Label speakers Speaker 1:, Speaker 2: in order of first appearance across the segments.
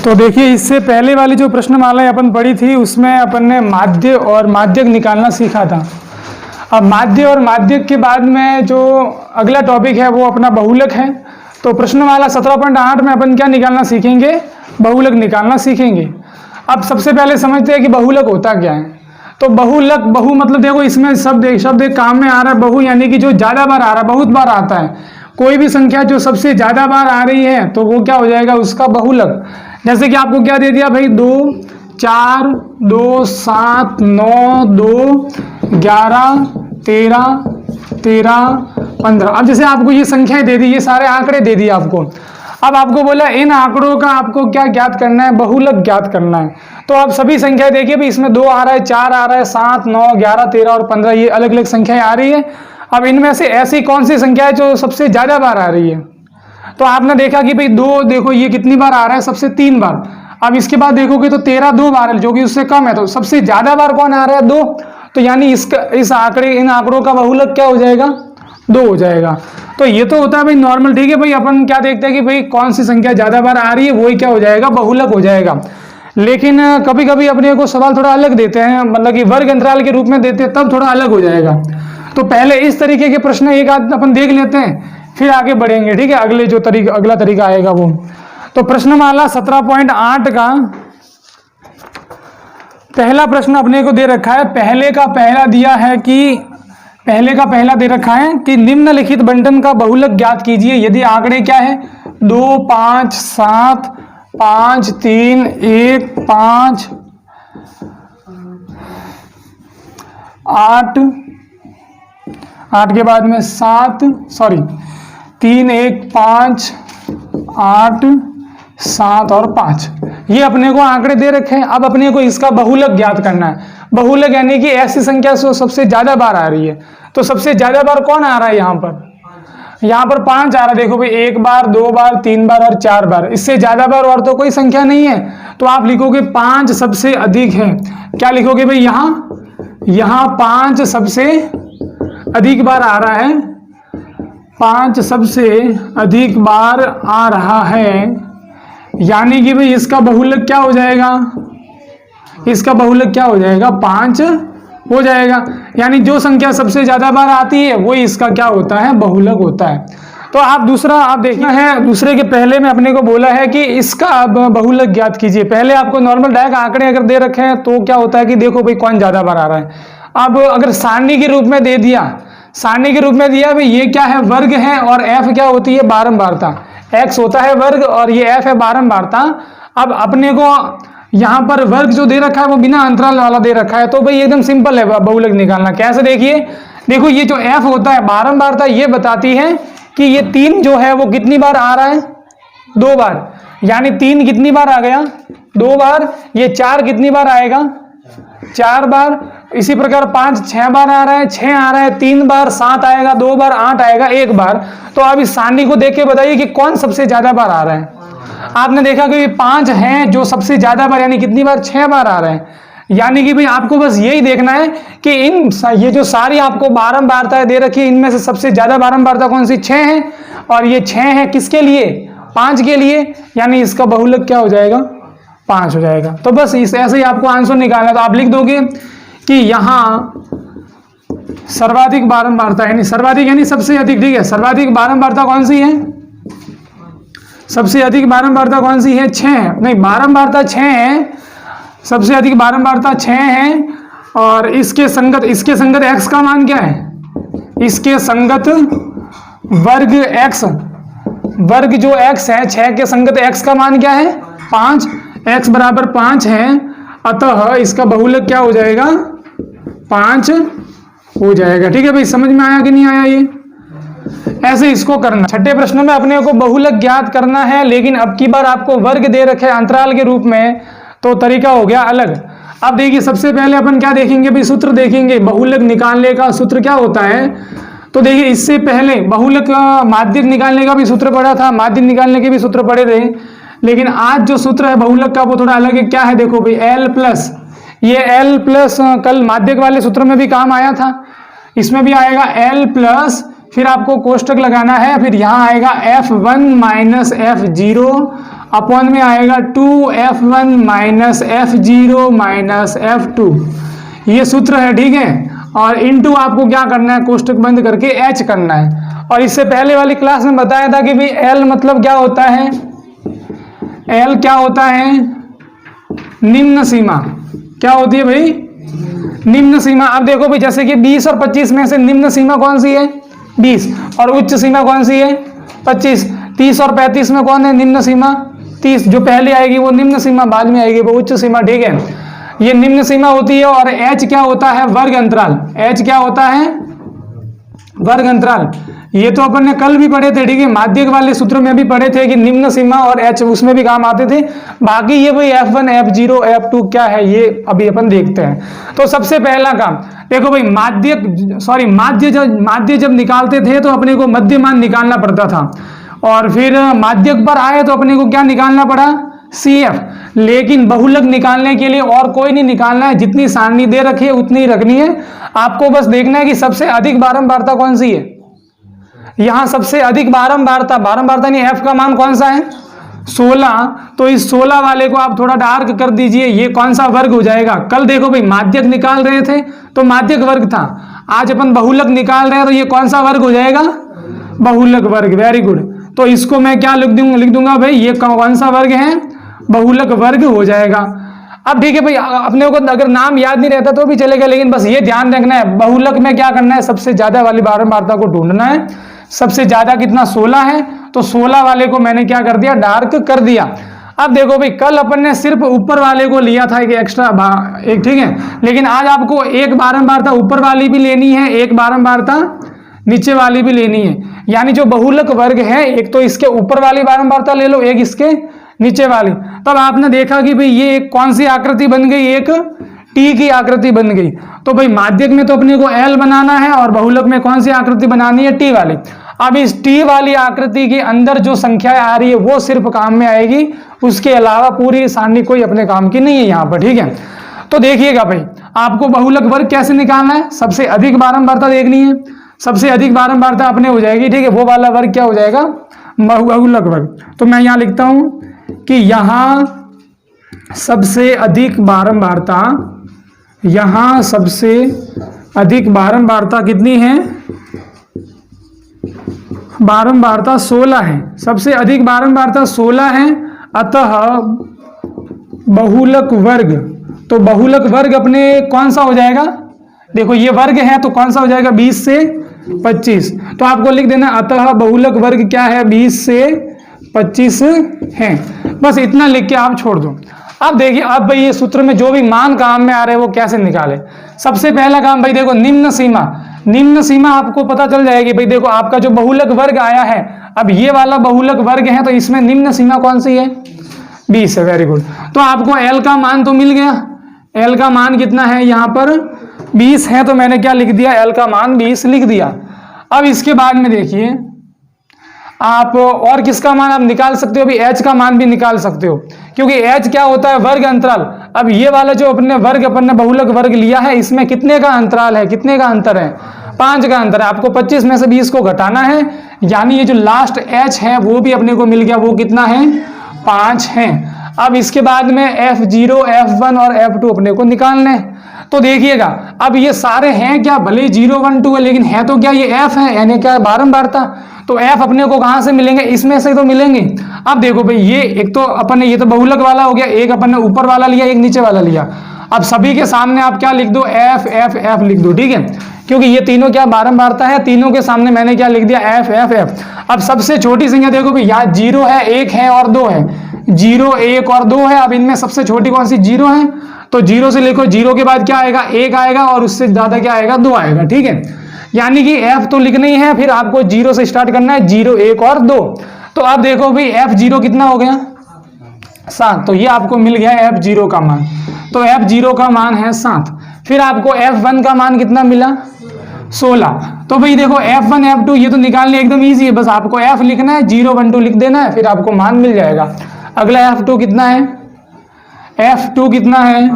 Speaker 1: तो देखिए, इससे पहले वाली जो प्रश्नमाला अपन पढ़ी थी उसमें अपन ने माध्य और माध्यक निकालना सीखा था। अब माध्य और माध्यक के बाद में जो अगला टॉपिक है वो अपना बहुलक है। तो प्रश्नमाला 17.8 में अपन क्या निकालना सीखेंगे? बहुलक निकालना सीखेंगे। अब सबसे पहले समझते हैं कि बहुलक होता क्या है। तो बहुलक, बहु मतलब देखो इसमें शब्द एक काम में आ रहा है। बहु यानी कि जो ज़्यादा बार आ रहा है, बहुत बार आता है। कोई भी संख्या जो सबसे ज़्यादा बार आ रही है तो वो क्या हो जाएगा? उसका बहुलक। जैसे कि आपको क्या दे दिया भाई, 2, 4, 2, 7, 9, 2, 11, 13, 15। अब जैसे आपको ये संख्याएं दे दी, ये सारे आंकड़े दे दिए आपको। अब आपको बोला इन आंकड़ों का आपको क्या ज्ञात करना है? बहुलक ज्ञात करना है। तो आप सभी संख्याएं देखिए भी, इसमें 2 आ रहा है, 4 आ रहा है, 7, 9, 11, 13 और 15, ये अलग अलग संख्याएं आ रही है। अब इनमें से ऐसी कौन सी संख्या है जो सबसे ज्यादा बार आ रही है? तो आपने देखा कि भाई 2, देखो ये कितनी बार आ रहा है? सबसे 3 बार। अब इसके बाद देखोगे तो 13 2 बार है, जो कि उससे कम है। तो सबसे ज्यादा बार कौन आ रहा है? 2। तो यानी इस आंकड़े, इन आंकड़ों का बहुलक क्या हो जाएगा? 2 हो जाएगा। तो ये तो होता है भाई नॉर्मल, ठीक है भाई। अपन क्या देखते हैं कि भाई कौन सी संख्या ज्यादा बार आ रही है, वही क्या हो जाएगा? बहुलक हो जाएगा। लेकिन कभी कभी अपने को सवाल थोड़ा अलग देते हैं, मतलब कि वर्ग अंतराल के रूप में देते हैं, तब थोड़ा अलग हो जाएगा। तो पहले इस तरीके के प्रश्न एक आध अपन देख लेते हैं, फिर आगे बढ़ेंगे, ठीक है। अगला तरीका आएगा वो। तो प्रश्नमाला 17.8 का पहला प्रश्न अपने को दे रखा है। पहले का पहला दे रखा है कि निम्नलिखित बंटन का बहुलक ज्ञात कीजिए यदि आंकड़े क्या है? 2, 5, 7, 5, 3, 1, 5, 8 के बाद में 3, 1, 5, 8, 7 और 5, ये अपने को आंकड़े दे रखे हैं। अब अपने को इसका बहुलक ज्ञात करना है। बहुलक यानी कि ऐसी संख्या जो सबसे ज्यादा बार आ रही है। तो सबसे ज्यादा बार कौन आ रहा है यहाँ पर? 5 आ रहा है। देखो भाई, 1 बार, 2 बार, 3 बार और 4 बार। इससे ज्यादा बार और तो कोई संख्या नहीं है। तो आप लिखोगे 5 सबसे अधिक है। क्या लिखोगे भाई? यहाँ 5 सबसे अधिक बार आ रहा है। 5 सबसे अधिक बार आ रहा है, यानी कि भाई इसका बहुलक क्या हो जाएगा? इसका बहुलक क्या हो जाएगा? 5 हो जाएगा। यानी जो संख्या सबसे ज्यादा बार आती है वही इसका क्या होता है? बहुलक होता है। तो आप देखना है, दूसरे के पहले में अपने को बोला है कि इसका अब बहुलक ज्ञात कीजिए। पहले आपको नॉर्मल डायरेक्ट आंकड़े अगर दे रखे हैं तो क्या होता है कि देखो भाई कौन ज्यादा बार आ रहा है। अब अगर सारणी के रूप में दे दिया, भाई ये क्या है? वर्ग है, और एफ क्या होती है? बारंबारता। एक्स होता है वर्ग और ये एफ है बारंबारता। अब अपने को यहाँ पर वर्ग जो दे रखा है वो बिना अंतराल वाला दे रखा है। तो भाई एकदम सिंपल है बहुलक निकालना। कैसे? देखो ये जो एफ होता है बारंबारता, ये बताती है कि ये 3 जो है वो कितनी बार आ रहा है? 2 बार। यानी 3 कितनी बार आ गया? 2 बार। ये 4 कितनी बार आएगा? 4 बार। इसी प्रकार 5 6 बार आ रहा है, 6 आ रहा है 3 बार, 7 आएगा 2 बार, 8 आएगा 1 बार। तो आप इस सारणी को देख के बताइए कि कौन सबसे ज्यादा बार आ रहा है। आपने देखा कि 5 हैं जो सबसे ज्यादा बार, यानी कितनी बार? 6 बार आ रहे हैं। यानी कि भाई आपको बस यही देखना है कि ये जो सारी आपको बारंबारताएं दे रखी है, इनमें से सबसे ज्यादा बारंबारता कौन सी? 6 है। और ये 6 है किसके लिए? 5 के लिए। यानी इसका बहुलक क्या हो जाएगा? 5 हो जाएगा। तो बस ऐसे ही आपको आंसर निकालना है। तो आप लिख दोगे कि यहाँ सर्वाधिक बारंबारता यानी सबसे अधिक, ठीक है। सर्वाधिक बारंबारता कौन सी है? सबसे अधिक बारंबारता कौन सी है? 6 है। नहीं, बारंबारता 6 है। सबसे अधिक बारंबारता 6 है। और इसके संगत x का मान क्या है? इसके संगत वर्ग x, वर्ग जो x है, 6 के संगत x का मान क्या है? 5। x बराबर 5 है, अतः इसका बहुलक क्या हो जाएगा? 5 हो जाएगा। ठीक है भाई, समझ में आया कि नहीं आया? ये ऐसे इसको करना। छठे प्रश्न में अपने को बहुलक ज्ञात करना है, लेकिन अब की बार आपको वर्ग दे रखे अंतराल के रूप में, तो तरीका हो गया अलग। अब देखिए, सबसे पहले अपन क्या देखेंगे भाई? सूत्र देखेंगे। बहुलक निकालने का सूत्र क्या होता है? तो देखिए, इससे पहले बहुलक माध्यक निकालने का भी सूत्र पढ़ा था, माध्यक निकालने के भी सूत्र पढ़े थे। लेकिन आज जो सूत्र है बहुलक का वो थोड़ा अलग है। क्या है? देखो भाई, L प्लस, ये L प्लस कल माध्यक वाले सूत्र में भी काम आया था, इसमें भी आएगा L प्लस, फिर आपको कोष्टक लगाना है, फिर यहाँ आएगा F1 माइनस F0 अपॉन में आएगा 2f1 minus f0 minus f2, ये सूत्र है, ठीक है। और इनटू आपको क्या करना है, कोष्टक बंद करके h करना है। और इससे पहले वाली क्लास में बताया था कि भाई l मतलब क्या होता है, l क्या होता है, निम्न सीमा। क्या होती है भाई, निम्न सीमा। अब देखो भाई जैसे कि 20 और 25 में से निम्न सीमा कौन सी है, 20, और उच्च सीमा कौन सी है, 25। 30 और 35 में कौन है निम्न सीमा, 30। जो पहले आएगी वो निम्न सीमा, बाद में आएगी वो उच्च सीमा, ठीक है। ये निम्न सीमा होती है। और h क्या होता है, वर्ग अंतराल। h क्या होता है, वर्ग अंतराल। ये तो अपन ने कल भी पढ़े थे, ठीक है, माध्यक वाले सूत्र में भी पढ़े थे कि निम्न सीमा और h उसमें भी काम आते थे। बाकी ये भाई f1 f0 f2 क्या है ये अभी अपन देखते हैं। तो सबसे पहला काम देखो भाई, माध्य जब निकालते थे तो अपने को मध्य मान निकालना पड़ता था, और फिर माध्यक पर आए तो अपने को क्या निकालना पड़ा, CF। लेकिन बहुलक निकालने के लिए और कोई नहीं निकालना है, जितनी सारणी दे रखी है उतनी ही रखनी है। आपको बस देखना है कि सबसे अधिक बारंबारता कौन सी है। यहां सबसे अधिक बारंबारता नहीं, f का मान कौन सा है, 16। तो इस 16 वाले को आप थोड़ा डार्क कर दीजिए, ये कौन सा वर्ग हो जाएगा। कल देखो भाई माध्यक निकाल रहे थे तो माध्यक वर्ग था, आज अपन बहुलक निकाल रहे हैं तो ये कौन सा वर्ग हो जाएगा, बहुलक वर्ग। Very good. तो इसको मैं क्या लिख दूंगा भाई, ये कौन सा वर्ग है, बहुलक वर्ग हो जाएगा। अब ठीक है भाई, अपने को अगर नाम याद नहीं रहता तो भी चलेगा, लेकिन बस ये ध्यान रखना है बहुलक में क्या करना है, सबसे ज्यादा वाली बारंबारता को ढूंढना है। सबसे ज्यादा कितना, 16 है, तो 16 वाले को मैंने क्या कर दिया, डार्क कर दिया। अब देखो भाई कल अपन ने सिर्फ ऊपर वाले को लिया था एक एक्स्ट्रा एक, ठीक है, लेकिन आज आपको एक बारंबारता ऊपर वाली भी लेनी है, एक बारंबारता नीचे वाली भी लेनी है। यानी जो बहुलक वर्ग है, एक तो इसके ऊपर वाली बारंबारता ले लो, एक इसके नीचे वाली। तब आपने देखा कि भाई ये एक कौन सी आकृति बन गई, एक टी की आकृति बन गई। तो भाई माध्यक में तो अपने को एल बनाना है और बहुलक में कौन सी आकृति बनानी है, टी वाली। अब इस टी वाली आकृति के अंदर जो संख्याएं आ रही है वो सिर्फ काम में आएगी, उसके अलावा पूरी सारणी कोई अपने काम की नहीं है यहाँ पर, ठीक है। तो देखिएगा भाई आपको बहुलक वर्ग कैसे निकालना है, सबसे अधिक बारंबारता देखनी है। सबसे अधिक बारंबारता अपने हो जाएगी, ठीक है, वो वाला वर्ग क्या हो जाएगा, बहुलक वर्ग। तो मैं यहाँ लिखता हूं कि यहां सबसे अधिक बारंबारता, यहां सबसे अधिक बारंबारता कितनी है, बारंबारता 16 है। सबसे अधिक बारंबारता 16 है, अतः बहुलक वर्ग। तो बहुलक वर्ग अपने कौन सा हो जाएगा, देखो ये वर्ग है तो कौन सा हो जाएगा, 20 से 25। तो आपको लिख देना अतः बहुलक वर्ग क्या है, 20 से 25 है। बस इतना लिख के आप छोड़ दो। अब देखिए, अब भाई ये सूत्र में जो भी मान काम में आ रहे हैं वो कैसे निकाले। सबसे पहला काम भाई देखो, निम्न सीमा। निम्न सीमा आपको पता चल जाएगी भाई, देखो आपका जो बहुलक वर्ग आया है, अब ये वाला बहुलक वर्ग है तो इसमें निम्न सीमा कौन सी है, 20 है। Very good. तो आपको एल का मान तो मिल गया, एल का मान कितना है, यहाँ पर 20 है, तो मैंने क्या लिख दिया, एल का मान 20 लिख दिया। अब इसके बाद में देखिए आप और किसका मान आप निकाल सकते हो, अभी एच का मान भी निकाल सकते हो, क्योंकि एच क्या होता है, वर्ग अंतराल। अब ये वाला जो अपने वर्ग, अपन ने बहुलक वर्ग लिया है, इसमें कितने का अंतराल है, कितने का अंतर है, 5 का अंतर है। आपको 25 में से 20 को घटाना है, यानी ये जो लास्ट एच है वो भी अपने को मिल गया, वो कितना है, 5 है। अब इसके बाद में F0, F1 और F2 अपने को निकालने हैं। तो देखिएगा अब ये सारे हैं क्या, भले 0, 1, 2 है, लेकिन है तो क्या ये F है, यानी क्या बारंबारता। तो F अपने को कहां से मिलेंगे, इसमें से तो मिलेंगे। अब देखो भाई ये एक तो अपन ने, ये तो बहुलक वाला हो गया, एक अपन ने ऊपर वाला लिया, एक नीचे वाला लिया। अब सभी के सामने आप क्या लिख दो, F F F लिख दो, ठीक है, क्योंकि ये तीनों क्या बारंबारता है, तीनों के सामने मैंने क्या लिख दिया, F F F। अब सबसे छोटी संख्या देखो भाई, यहाँ 0 है, 1 है और 2 है, 0, 1 और 2 है। अब इनमें सबसे छोटी कौन सी, 0 है, तो 0 से लिखो, 0 के बाद क्या आएगा, 1 आएगा, और उससे ज्यादा क्या आएगा, 2 आएगा, ठीक है। यानी कि F तो लिखना ही है, फिर आपको 0 से स्टार्ट करना है, 0, 1 और 2। तो अब देखो भाई F0 कितना हो गया, 7। तो ये आपको मिल गया F0 का मान, तो F0 का मान है 7। फिर आपको F1 का मान कितना मिला, 16। तो भाई देखो F1 F2 ये तो निकालने एकदम इजी है, बस आपको F लिखना है, 0, 1, 2 लिख देना है, फिर आपको मान मिल जाएगा। अगला F2 कितना है, F2 कितना है,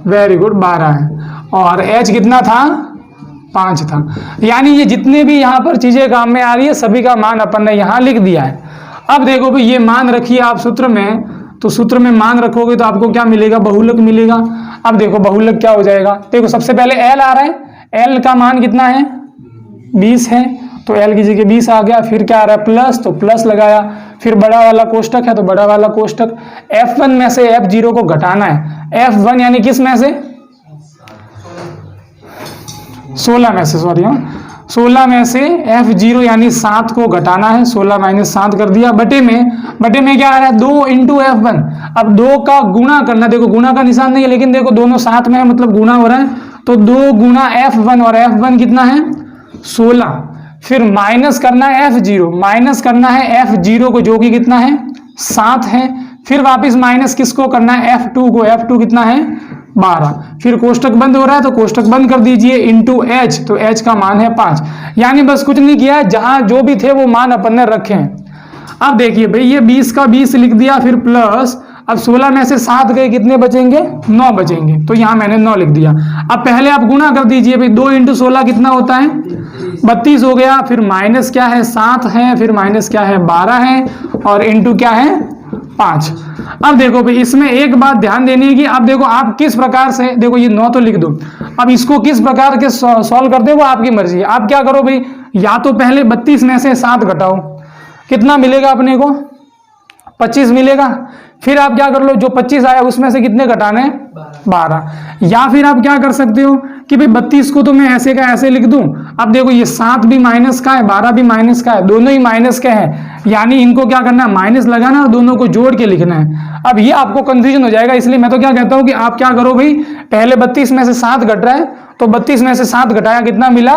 Speaker 1: वेरी गुड, 12 है, और H कितना था, 5 था। यानी ये जितने भी यहाँ पर चीजें काम में आ रही है सभी का मान अपन ने यहाँ लिख दिया है। अब देखो भाई ये मान रखिए आप सूत्र में, तो सूत्र में मान रखोगे तो आपको क्या मिलेगा, बहुलक मिलेगा। अब देखो बहुलक क्या हो जाएगा, देखो सबसे पहले एल आ रहा है, एल का मान कितना है 20 है, तो एल की जगह 20 आ गया। फिर क्या आ रहा है प्लस, तो प्लस लगाया। फिर बड़ा वाला कोष्टक है तो बड़ा वाला कोष्टक, F1 में से F0 को घटाना है। F1 यानी किस में से 16 में से, सॉरी 16 में से F0 यानी 7 को घटाना है। 16 माइनस 7 कर दिया, बटे में क्या आ रहा है 2 इंटू F1। अब 2 का गुणा करना, देखो गुणा का निशान नहीं है लेकिन देखो दोनों साथ में है मतलब गुणा हो रहा है, तो 2 गुणा F1 और F1 कितना है 16। फिर माइनस करना है F0, माइनस करना है F0 को जो कि कितना है 7 है। फिर वापस माइनस किसको करना है F2 को, F2 कितना है 12। फिर कोष्टक बंद हो रहा है तो कोष्टक बंद कर दीजिए, इंटू H, तो H का मान है 5। यानी बस कुछ नहीं किया, जहां जो भी थे वो मान अपन ने रखे हैं। अब देखिए भाई ये 20 का 20 लिख दिया, फिर प्लस, अब 16 में से 7 गए, कितने बचेंगे 9 बचेंगे, तो यहां मैंने 9 लिख दिया। अब पहले आप गुणा कर दीजिए भाई, 2 इंटू 16 कितना होता है 32 हो गया। फिर माइनस क्या है 7 है, फिर माइनस क्या है 12 है, और इंटू क्या है 5। अब देखो भाई इसमें एक बात ध्यान देनी है कि अब देखो आप किस प्रकार से, देखो ये 9 तो लिख दो, अब इसको किस प्रकार के सॉल्व करते हो वो आपकी मर्जी है। आप क्या करो भाई, या तो पहले 32 में से 7 घटाओ, कितना मिलेगा अपने को 25 मिलेगा। फिर आप क्या कर लो, जो 25 आया उसमें से कितने घटाने 12। या फिर आप क्या कर सकते हो कि भाई 32 को तो मैं ऐसे का ऐसे लिख दूं। अब देखो ये 7 भी माइनस का है, 12 भी माइनस का है, दोनों ही माइनस के हैं, यानी इनको क्या करना है माइनस लगाना और दोनों को जोड़ के लिखना है। अब ये आपको कंफ्यूजन हो जाएगा, इसलिए मैं तो क्या कहता हूं कि आप क्या करो भाई, पहले 32 में से 7 घट रहा है तो 32 में से 7 घटाया कितना मिला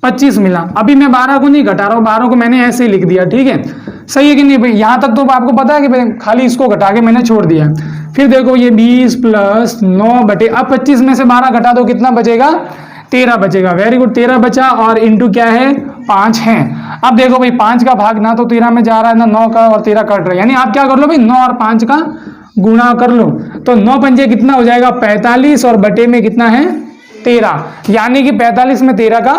Speaker 1: 25 मिला। अभी मैं 12 को नहीं घटा रहा हूँ, 12 को मैंने ऐसे ही लिख दिया, ठीक है सही है कि नहीं भाई। यहां तक तो आपको पता है कि भाई खाली इसको घटा के मैंने छोड़ दिया। फिर देखो ये 20 प्लस 9 बटे, अब 25 में से 12 घटा दो कितना बचेगा 13 बचेगा। वेरी गुड, 13 बचा, और इंटू क्या है 5 है। अब देखो भाई 5 का भाग ना तो 13 में जा रहा है ना 9 का, और 13 कट रहा है, यानी आप क्या कर लो भाई 9 और 5 का गुणा कर लो, तो 9 पंजे कितना हो जाएगा 45, और बटे में कितना है 13, यानी कि 45 में 13 का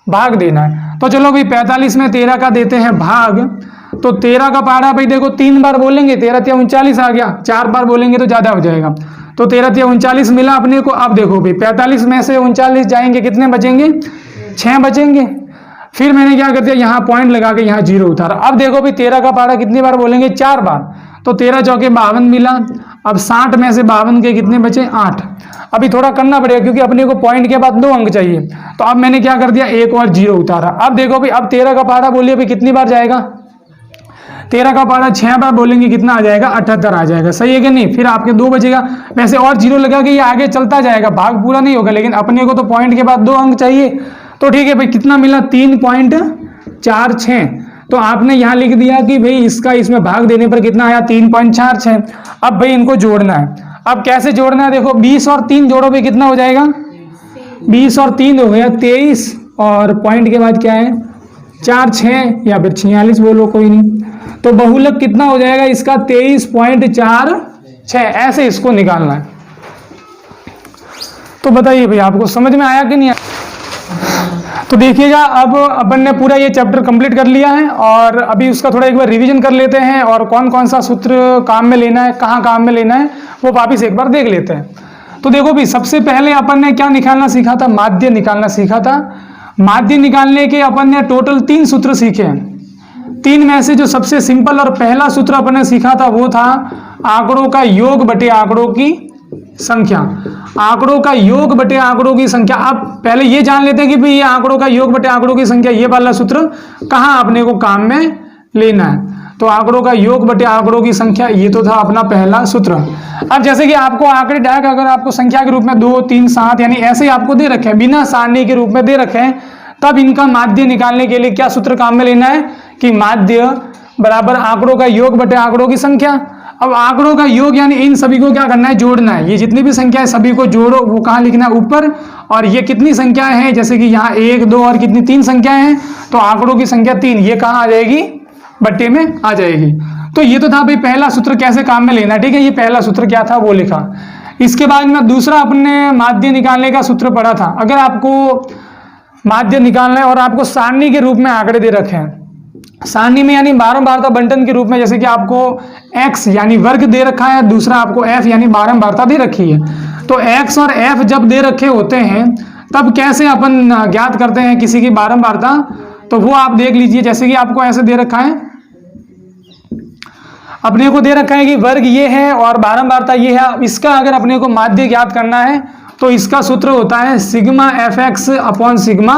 Speaker 1: भाग देना है। तो चलो भाई 45 में 13 का देते हैं भाग, तो 13 का पारा भाई देखो 3 बार बोलेंगे 13 तिया 39 आ गया, 4 बार बोलेंगे तो ज्यादा हो जाएगा, तो 13 तिया 39 मिला अपने को। अब देखो भाई 45 में से 39 जाएंगे, कितने बचेंगे 6 बचेंगे। फिर मैंने क्या कर दिया, यहाँ पॉइंट लगा के यहाँ 0 उतारा। अब देखो भाई 13 का पारा कितनी बार बोलेंगे 4 बार, तो 13 चौके 52 मिला। अब 60 में से 52 के कितने बचे 8। अभी थोड़ा करना पड़ेगा क्योंकि अपने को पॉइंट के बाद 2 अंक चाहिए, तो अब मैंने क्या कर दिया एक और 0 उतारा। अब देखो भाई अब 13 का पारा बोलिए भाई कितनी बार जाएगा, 13 का पारा 6 बार बोलेंगे कितना आ जाएगा 78 आ जाएगा, सही है कि नहीं। फिर आपके 2 बचेगा, वैसे और 0 लगा के ये आगे चलता जाएगा, भाग पूरा नहीं होगा, लेकिन अपने को तो पॉइंट के बाद 2 अंक चाहिए, तो ठीक है भाई कितना मिला 3.46। तो आपने यहाँ लिख दिया कि भाई इसका इसमें भाग देने पर कितना आया 3.46। अब भाई इनको जोड़ना है। अब कैसे जोड़ना है, देखो 20 और 3 जोड़ो भाई कितना हो जाएगा 20 और 3 हो गया 23, और पॉइंट के बाद क्या है 4 6 या फिर 46 बोलो कोई नहीं, तो बहुलक कितना हो जाएगा इसका 23.46। ऐसे इसको निकालना है। तो बताइए भाई आपको समझ में आया कि नहीं आया। तो देखिएगा अब अपन ने पूरा ये चैप्टर कंप्लीट कर लिया है, और अभी उसका थोड़ा एक बार रिवीजन कर लेते हैं, और कौन कौन सा सूत्र काम में लेना है, कहाँ काम में लेना है, वो वापिस एक बार देख लेते हैं। तो देखो भाई सबसे पहले अपन ने क्या निकालना सीखा था, माध्य निकालना सीखा था। माध्य निकालने के अपन ने टोटल 3 सूत्र सीखे हैं। 3 में से जो सबसे सिंपल और पहला सूत्र अपन ने सीखा था वो था आंकड़ों का योग बटे आंकड़ों की संख्या। आंकड़ों का योग बटे आंकड़ों की संख्या। अब पहले ये जान लेते हैं कि भाई ये आंकड़ों का योग बटे आंकड़ों की संख्या, ये वाला सूत्र कहाँ अपने को काम में लेना है। तो आंकड़ों का योग बटे आंकड़ों की संख्या, ये तो था अपना पहला सूत्र। अब जैसे कि आपको आंकड़े डायरेक्ट अगर आपको संख्या के रूप में 2 3 7 यानी ऐसे ही आपको दे रखे हैं, बिना सारणी के रूप में दे रखे हैं, तब इनका माध्य निकालने के लिए क्या सूत्र काम में लेना है कि माध्य बराबर आंकड़ों का योग बटे आंकड़ों की संख्या। अब आंकड़ों का योग यानी इन सभी को क्या करना है जोड़ना है। ये जितनी भी संख्या है सभी को जोड़ो, वो कहाँ लिखना है ऊपर। और ये कितनी संख्याएं हैं, जैसे कि यहाँ 1 2 और कितनी 3 संख्याएं हैं, तो आंकड़ों की संख्या 3 ये कहाँ आ जाएगी बट्टे में आ जाएगी। तो ये तो था भाई पहला सूत्र कैसे काम में लेना, ठीक है। ये पहला सूत्र क्या था वो लिखा। इसके बाद में दूसरा अपने माध्य निकालने का सूत्र पढ़ा था। अगर आपको माध्य निकालना है और आपको सारणी के रूप में आंकड़े दे रखे हैं, सारणी में यानी बारंबारता बंटन के रूप में, जैसे कि आपको x यानी वर्ग दे रखा है, दूसरा आपको f यानी बारंबारता दे रखी है। तो x और f जब दे रखे होते हैं तब कैसे अपन ज्ञात करते हैं किसी की बारंबारता, तो वो आप देख लीजिए। जैसे कि आपको ऐसे दे रखा है, अपने को दे रखा है कि वर्ग ये है और बारंबारता ये है। इसका अगर अपने को माध्य ज्ञात करना है तो इसका सूत्र होता है sigma F x upon sigma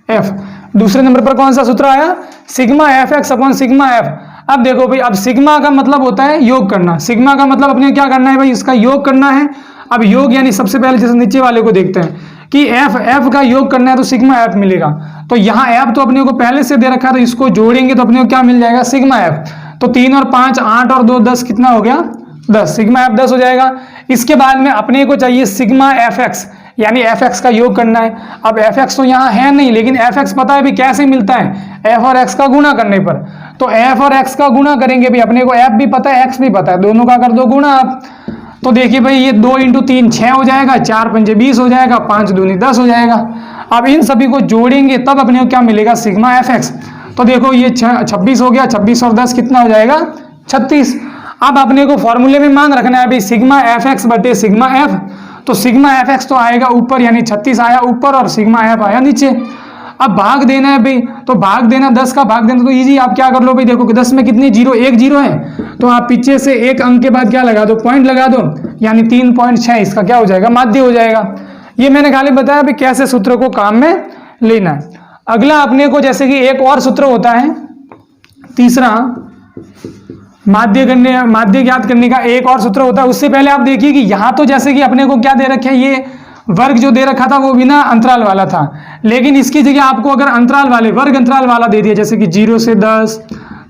Speaker 1: F. दूसरे नंबर पर कौन सा सूत्र आया? Sigma F x upon sigma F. अब देखो भाई, अब सिग्मा का मतलब होता है योग करना। सिग्मा का मतलब अपने क्या करना है भाई? इसका योग करना है। अब योग यानी सबसे पहले जैसे नीचे वाले को देखते हैं कि एफ का योग करना है तो सिग्मा एफ मिलेगा। तो यहाँ एफ तो अपने को पहले से दे रखा है, तो इसको जोड़ेंगे तो अपने को क्या मिल जाएगा? Sigma F. तो 3 और 5 8 और 2 10 कितना हो गया? 10। सिग्मा एफ 10 हो जाएगा। इसके बाद में अपने को चाहिए सिग्मा एफ एक्स, यानी एफ एक्स का योग करना है। अब एफ एक्स तो यहाँ है नहीं, लेकिन एफ एक्स पता है भी कैसे मिलता है? एफ और एक्स का गुणा करने पर। तो एफ और एक्स का गुणा करेंगे भी, अपने को एफ भी पता है एक्स भी पता है, दोनों का कर दो गुणा आप। तो देखिए भाई, ये 2 × 3 6 हो जाएगा, 4 × 5 20 हो जाएगा, 5 दूनी 10 हो जाएगा। अब इन सभी को जोड़ेंगे तब अपने को क्या मिलेगा? Sigma F x. तो देखो ये 26 हो गया, 26 और 10 कितना हो जाएगा? 36। अब अपने को फॉर्मूले में मान रखना है भाई सिग्मा एफ एक्स बटे सिग्मा एफ। तो सिग्मा एफ एक्स तो आएगा ऊपर, यानी 36 आया ऊपर और सिग्मा एफ आया नीचे। अब भाग देना है भाई, तो भाग देना 10 का भाग देना तो इजी। आप क्या कर लो भाई, देखो 10 में कितनी जीरो? 1 जीरो है, तो आप पीछे से एक अंक के बाद क्या लगा दो? पॉइंट लगा दो, यानी 3.6 इसका क्या हो जाएगा? माध्य हो जाएगा। ये मैंने खाली बताया भी कैसे सूत्र को काम में लेना है। अगला अपने को जैसे कि एक और सूत्र होता है तीसरा, माध्य ज्ञात करने का एक और सूत्र होता है। उससे पहले आप देखिए कि यहाँ तो जैसे कि अपने को क्या दे रखे, ये वर्ग जो दे रखा था वो बिना अंतराल वाला था, लेकिन इसकी जगह आपको अगर अंतराल वाले वर्ग अंतराल वाला दे दिया, जैसे कि 0 से 10,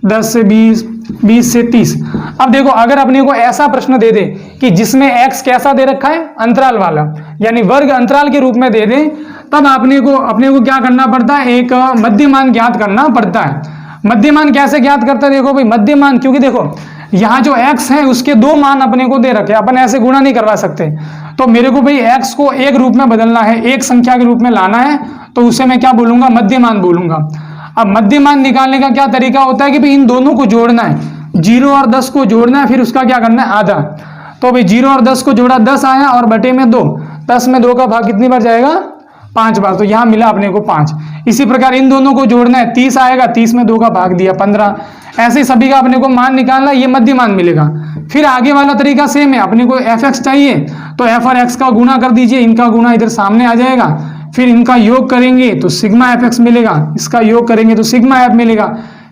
Speaker 1: 10 से 20, 20 से 30। अब देखो, अगर अपने को ऐसा प्रश्न दे दे कि जिसमें x कैसा दे रखा है? अंतराल वाला, यानी वर्ग अंतराल के रूप में दे दे, तब अपने को क्या करना पड़ता है? एक मध्यमान ज्ञात करना पड़ता है। मध्यमान कैसे ज्ञात करते हैं? देखो भाई, मध्यमान, क्योंकि देखो यहाँ जो x है उसके 2 मान अपने को दे रखे, अपन ऐसे गुणा नहीं करवा सकते। तो मेरे को भाई x को एक रूप में बदलना है, एक संख्या के रूप में लाना है, तो उसे मैं क्या बोलूंगा? मध्यमान बोलूंगा। अब मध्यमान निकालने का क्या तरीका होता है कि भाई इन दोनों को जोड़ना है, 0 और 10 को जोड़ना है, फिर उसका क्या करना है? आधा। तो भाई 0 और 10 को जोड़ा 10 आया और बटे में 2, 10 में 2 का भाग कितनी बार जाएगा? 5 बार। तो यहाँ मिला अपने को 5। इसी प्रकार इन दोनों को जोड़ना है, 30 आएगा, 30 में 2 का भाग दिया 15। ऐसे सभी का अपने को मान निकालना, ये मध्यमान मिलेगा। फिर आगे वाला तरीका सेम है, अपने को एफ एक्स चाहिए तो एफ और एक्स का गुणा कर दीजिए, इनका गुणा इधर सामने आ जाएगा, फिर इनका योग करेंगे तो सिग्मा एफ एक्स मिलेगा, इसका योग करेंगे तो सिग्मा एफ मिलेगा।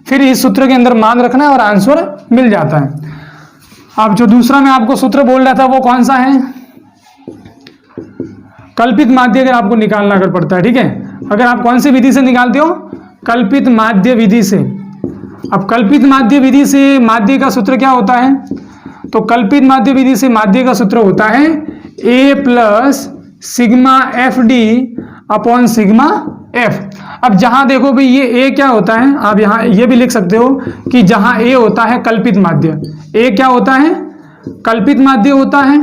Speaker 1: फिर इस सूत्र के अंदर मान रखना है और आंसर मिल जाता है। अब जो दूसरा मैं आपको सूत्र बोल रहा था वो कौन सा है? कल्पित माध्य अगर आपको निकालना अगर पड़ता है, ठीक है, अगर आप कौन सी विधि से निकालते हो? कल्पित माध्य विधि से। अब कल्पित माध्य विधि से माध्य का सूत्र क्या होता है? तो कल्पित माध्य विधि से माध्य का सूत्र होता है a plus sigma F D upon sigma F. अब जहां देखो भाई ये a क्या होता है, आप यहाँ ये भी लिख सकते हो कि जहां a होता है कल्पित माध्य, a क्या होता है? कल्पित माध्य होता है,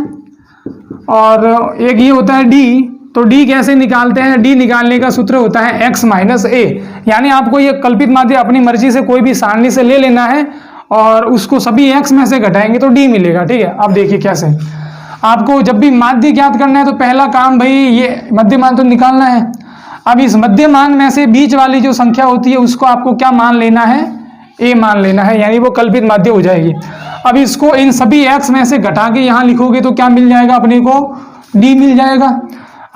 Speaker 1: और एक ये होता है d। तो d कैसे निकालते हैं? d निकालने का सूत्र होता है x माइनस a, यानी आपको ये कल्पित माध्य अपनी मर्जी से कोई भी सारणी से ले लेना है और उसको सभी x में से घटाएंगे तो d मिलेगा, ठीक है। अब देखिए कैसे, आपको जब भी माध्य ज्ञात करना है तो पहला काम भाई ये मध्यमान तो निकालना है। अब इस मध्यमान में से बीच वाली जो संख्या होती है उसको आपको क्या मान लेना है? a मान लेना है, यानी वो कल्पित माध्य हो जाएगी। अब इसको इन सभी x में से घटा के यहाँ लिखोगे तो क्या मिल जाएगा अपने को? d मिल जाएगा।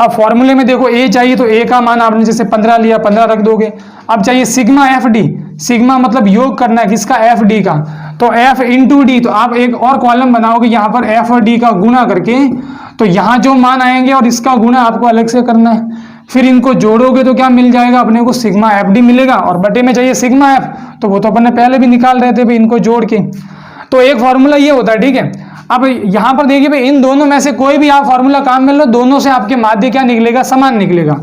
Speaker 1: अब फॉर्मूले में देखो a चाहिए तो a का मान आपने जैसे 15 लिया, 15 रख दोगे। अब चाहिए सिग्मा एफ डी, सिग्मा मतलब योग करना है किसका? एफ डी का, तो f इंटू डी। तो आप एक और कॉलम बनाओगे यहाँ पर f और d का गुणा करके, तो यहाँ जो मान आएंगे और इसका गुणा आपको अलग से करना है। फिर इनको जोड़ोगे तो क्या मिल जाएगा अपने को? सिग्मा एफ डी मिलेगा, और बटे में चाहिए सिग्मा एफ, तो वो तो अपन ने पहले भी निकाल रहे थे भाई इनको जोड़ के। तो एक फॉर्मूला ये होता है, ठीक है। अब यहाँ पर देखिए भाई इन दोनों में से कोई भी आप फॉर्मूला काम में लो, दोनों से आपके माध्य क्या निकलेगा? समान निकलेगा।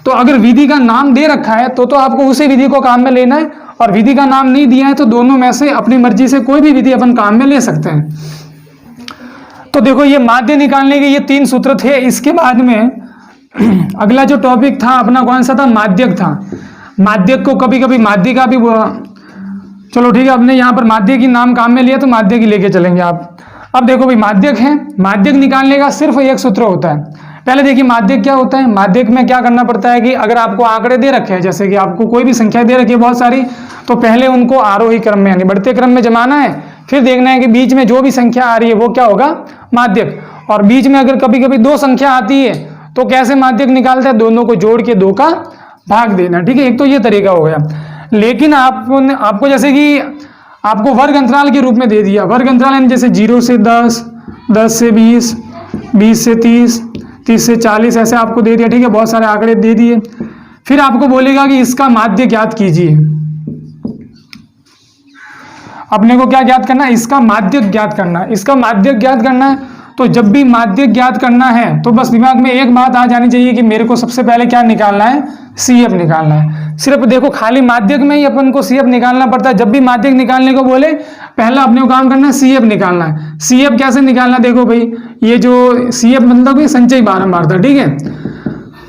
Speaker 1: तो अगर विधि का नाम दे रखा है तो आपको उसी विधि को काम में लेना है, और विधि का नाम नहीं दिया है तो दोनों में से अपनी मर्जी से कोई भी विधि अपन काम में ले सकते हैं। तो देखो ये माध्य निकालने के ये 3 सूत्र थे। इसके बाद में अगला जो टॉपिक था अपना कौन सा था? माध्यक था। माध्यक को कभी कभी माध्य का भी चलो ठीक है, आपने यहाँ पर माध्यक की नाम काम में लिया तो माध्यक ही लेके चलेंगे आप। अब देखो भाई माध्यक है, माध्यक निकालने का सिर्फ एक सूत्र होता है। पहले देखिए माध्यक क्या होता है। माध्यक में क्या करना पड़ता है कि अगर आपको आंकड़े दे रखे हैं, जैसे कि आपको कोई भी संख्या दे रखी है बहुत सारी, तो पहले उनको आरोही क्रम में यानी बढ़ते क्रम में जमाना है, फिर देखना है कि बीच में जो भी संख्या आ रही है वो क्या होगा, माध्यक। और बीच में अगर कभी कभी दो संख्या आती है तो कैसे माध्यक निकालता है, दोनों को जोड़ के 2 का भाग देना। ठीक है, एक तो ये तरीका हो गया। लेकिन आपको जैसे कि आपको वर्ग अंतराल के रूप में दे दिया, वर्ग अंतराल यानी जैसे 0 से 10, 10 से 20, 20 से 30, 30 से 40 ऐसे आपको दे दिया। ठीक है, बहुत सारे आंकड़े दे दिए। फिर आपको बोलेगा कि इसका माध्य ज्ञात कीजिए। अपने को क्या ज्ञात करना है, इसका माध्य ज्ञात करना है। इसका माध्य ज्ञात करना है तो जब भी माध्य ज्ञात करना है तो बस दिमाग में एक बात आ जानी चाहिए कि मेरे को सबसे पहले क्या निकालना है, CF निकालना है। सिर्फ देखो खाली माध्यक में ही अपन को CF निकालना पड़ता है। जब भी माध्यक निकालने को बोले पहला अपने को काम करना है CF निकालना है। CF कैसे निकालना, देखो भाई ये जो CF मतलब ये संचयी बारंबारता। ठीक है,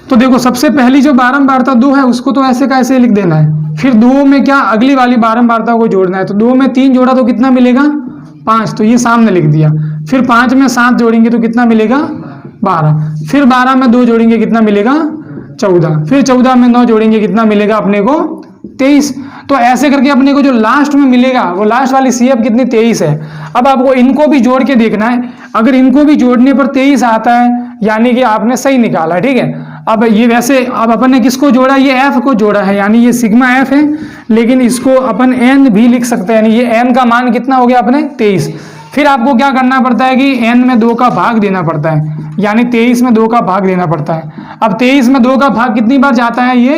Speaker 1: तो देखो सबसे पहली जो बारंबारता 2 है उसको तो ऐसे का ऐसे लिख देना है। फिर 2 में क्या अगली वाली बारंबारता को जोड़ना है, तो 2 में 3 जोड़ा तो कितना मिलेगा, 5, तो ये सामने लिख दिया। फिर 5 में 7 जोड़ेंगे तो कितना मिलेगा, 12। फिर 12 में 2 जोड़ेंगे कितना मिलेगा, 14। फिर 14 में 9 जोड़ेंगे कितना मिलेगा अपने को, 23। तो ऐसे करके अपने को जो लास्ट में मिलेगा वो लास्ट वाली CF कितनी, 23 है। अब आपको इनको भी जोड़ के देखना है। अगर इनको भी जोड़ने पर 23 आता है यानी कि आपने सही निकाला। ठीक है, अब ये वैसे अब अपन ने किसको जोड़ा, ये F को जोड़ा है यानी ये सिग्मा F है, लेकिन इसको अपन N भी लिख सकते हैं यानी ये N का मान कितना हो गया अपने 23। फिर आपको क्या करना पड़ता है कि N में 2 का भाग देना पड़ता है, यानी 23 में 2 का भाग देना पड़ता है। अब 23 में 2 का भाग कितनी बार जाता है, ये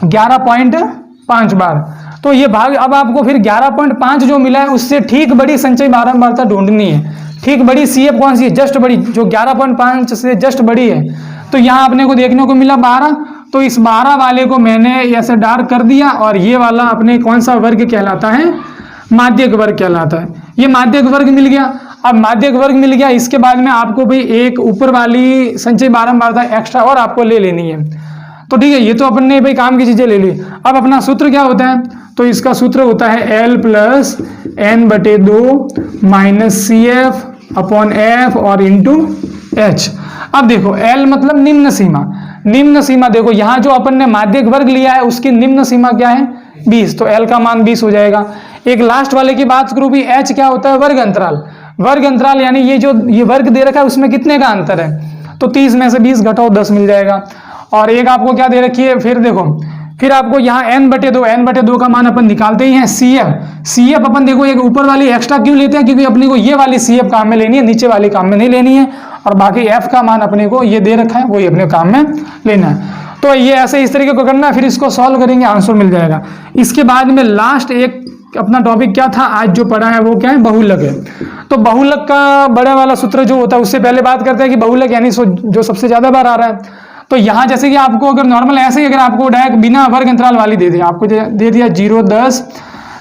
Speaker 1: 11.5 बार। तो ये भाग अब आपको फिर 11.5 जो मिला है उससे ठीक बड़ी संचयी बारंबारता ढूंढनी है। ठीक बड़ी CF कौन सी है, जस्ट बड़ी, जो 11.5 से जस्ट बड़ी है। तो यहाँ अपने को देखने को मिला 12, तो इस 12 वाले को मैंने ऐसे डार्क कर दिया और ये वाला अपने कौन सा वर्ग कहलाता है, माध्यक वर्ग कहलाता है। ये माध्यक वर्ग मिल गया। अब माध्यक वर्ग मिल गया, इसके बाद में आपको भाई एक ऊपर वाली संचयी बारंबारता एक्स्ट्रा और आपको ले लेनी है। तो ठीक है, ये तो अपन ने भाई काम की चीजें ले ली। अब अपना सूत्र क्या होता है, तो इसका सूत्र होता है L + N/2 - CF/F और इंटू H। अब देखो L मतलब निम्न सीमा। निम्न सीमा देखो यहाँ जो अपन ने माध्यक वर्ग लिया है उसकी निम्न सीमा क्या है, 20, तो L का मान 20 हो जाएगा। एक लास्ट वाले की बात करूँ भी, H क्या होता है, वर्ग अंतराल। वर्ग अंतराल यानी ये जो ये वर्ग दे रखा है उसमें कितने का अंतर है, तो 30 में से 20 घटाओ 10 मिल जाएगा। और एक आपको क्या दे रखी है, फिर देखो फिर आपको यहाँ n/2 का मान अपन निकालते ही हैं। CF अपन देखो एक ऊपर वाली एक्स्ट्रा क्यों लेते हैं, क्योंकि अपने को ये वाली CF काम में लेनी है, नीचे वाली काम में नहीं लेनी है। और बाकी F का मान अपने को ये दे रखा है वही अपने काम में लेना है। तो ये ऐसे इस तरीके को करना है, फिर इसको सॉल्व करेंगे आंसर मिल जाएगा। इसके बाद में लास्ट एक अपना टॉपिक क्या था आज जो पढ़ा है वो क्या है, बहुलक है। तो बहुलक का बड़ा वाला सूत्र जो होता है उससे पहले बात करते हैं कि बहुलक यानी जो सबसे ज्यादा बार आ रहा है। तो यहाँ जैसे कि आपको अगर नॉर्मल ऐसे ही अगर आपको डायरेक्ट बिना वर्ग अंतराल वाली दे दिया, आपको दे दिया 0, 10,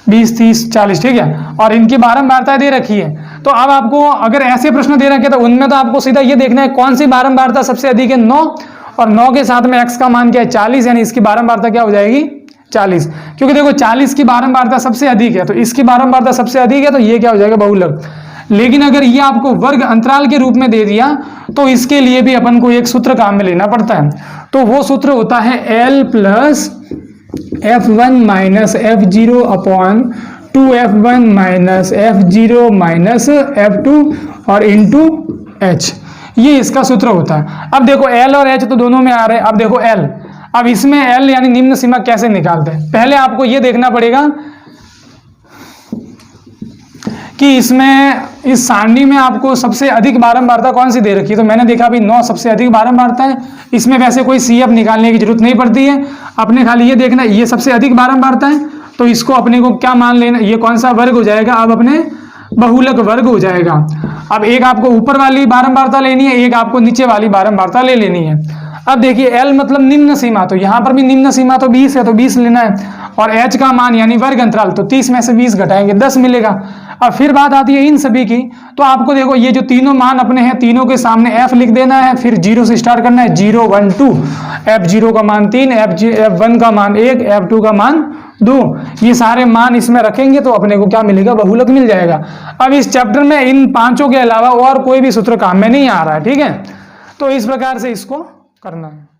Speaker 1: 20, 30, 40, ठीक है, और इनकी बारंबारता दे रखी है। तो अब आपको अगर ऐसे प्रश्न दे रखे तो उनमें तो आपको सीधा ये देखना है कौन सी बारंबारता सबसे अधिक है, 9, और 9 के साथ में x का मान क्या है, 40, यानी इसकी बारंबारता क्या हो जाएगी, 40। क्योंकि देखो 40 की बारंबारता सबसे अधिक है तो इसकी बारंबारता सबसे अधिक है, तो ये क्या हो जाएगा, बहुलक। लेकिन अगर ये आपको वर्ग अंतराल के रूप में दे दिया तो इसके लिए भी अपन को एक सूत्र काम में लेना पड़ता है। तो वो सूत्र होता है L + F1 - F0 2F1 - F0 - F2 और इंटू H, ये इसका सूत्र होता है। अब देखो L और H तो दोनों में आ रहे हैं। अब देखो L, अब इसमें L यानी निम्न सीमा कैसे निकालते हैं, पहले आपको ये देखना पड़ेगा कि इसमें इस सारणी में आपको सबसे अधिक बारंबारता कौन सी दे रखी है। तो मैंने देखा भी 9 सबसे अधिक बारंबारता है। इसमें वैसे कोई CF निकालने की जरूरत नहीं पड़ती है, अपने खाली ये देखना ये सबसे अधिक बारंबारता है, तो इसको अपने को क्या मान लेना, ये कौन सा वर्ग हो जाएगा, अब अपने बहुलक वर्ग हो जाएगा। अब एक आपको ऊपर वाली बारंबारता लेनी है, एक आपको नीचे वाली बारंबारता ले लेनी है। अब देखिए L मतलब निम्न सीमा, तो यहाँ पर भी निम्न सीमा तो 20 है, तो 20 लेना है। और H का मान यानी वर्ग अंतराल, तो 30 में से 20 घटाएंगे 10 मिलेगा। अब फिर बात आती है इन सभी की, तो आपको देखो ये जो तीनों मान अपने हैं, तीनों के सामने f लिख देना है, फिर 0 से स्टार्ट करना है, 0 1 2, f0 का मान 3, f1 का मान 1, f2 का मान 2, ये सारे मान इसमें रखेंगे तो अपने को क्या मिलेगा, बहुलक मिल जाएगा। अब इस चैप्टर में इन पांचों के अलावा और कोई भी सूत्र काम में नहीं आ रहा है, ठीक है। तो इस प्रकार से इसको करना है।